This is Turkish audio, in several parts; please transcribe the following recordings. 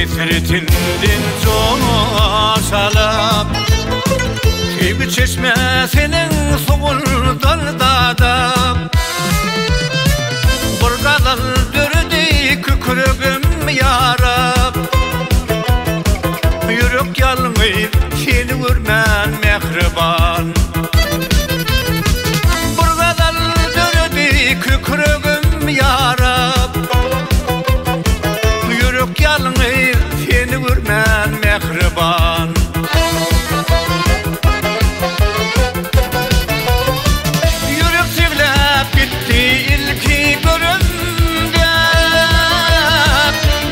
Sirtinden coşalıp Teybi çeşmesinin suğuldan dadap Burgalar dördü kükürüğüm yarab Yürük yalmayıp seni vurman mehriban Burgalar dördü kükürüğüm yarab Yürük yalmayıp seni vurman mehriban Yürük sevlep gitti ilki görümde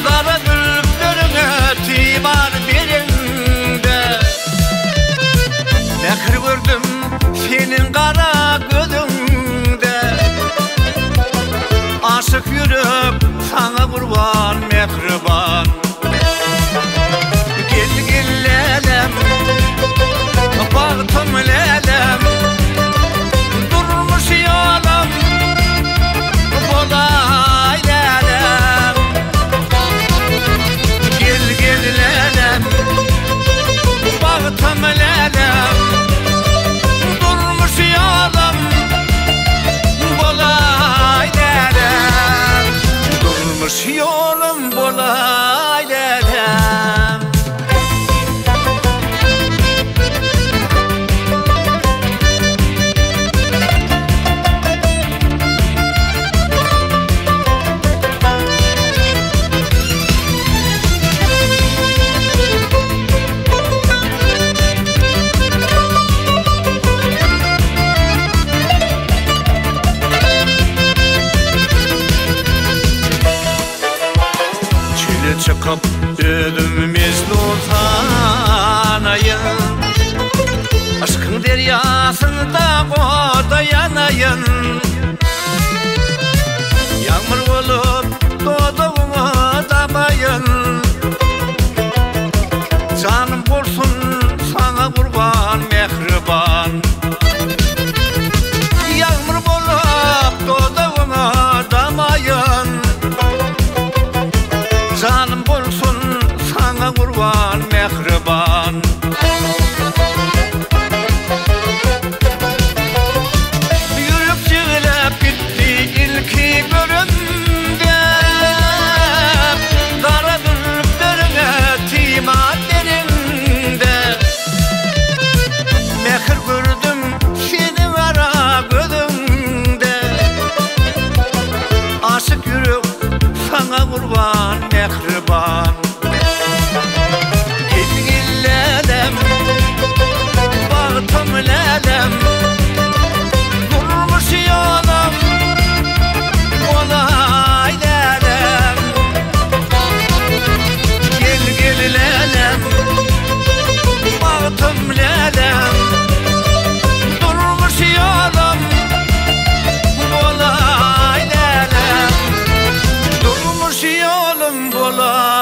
Kara gülüklerine tibar birinde Mehir gördüm senin kara gözünde Aşık yürük sana kurban mehriban Baktım lelem Durmuş yolum Bolay lelem Gel lelem Baktım lelem Durmuş yolum Bolay lelem Durmuş yolum bolay lelem Çıkıp ölümümüz utanayın Aşkın deryasında koda yanayın Yağmur olup doğduğumu damayın Canım olsun sana kurban mehriban Yağmur olup doğduğumu damayın Canım olsun sana kurban mehriban Yürüp çığılıp gitti ilki görümde Kara gülüklerine timat derinde Mehir gördüm seni kara gözünde Aşık yürüp sana kurban mehriban Gel lelem Baktım lelem Durmuş yolum Olay lelem Gel lelem Baktım lelem Durmuş yolum Olay lelem Durmuş yolum bolay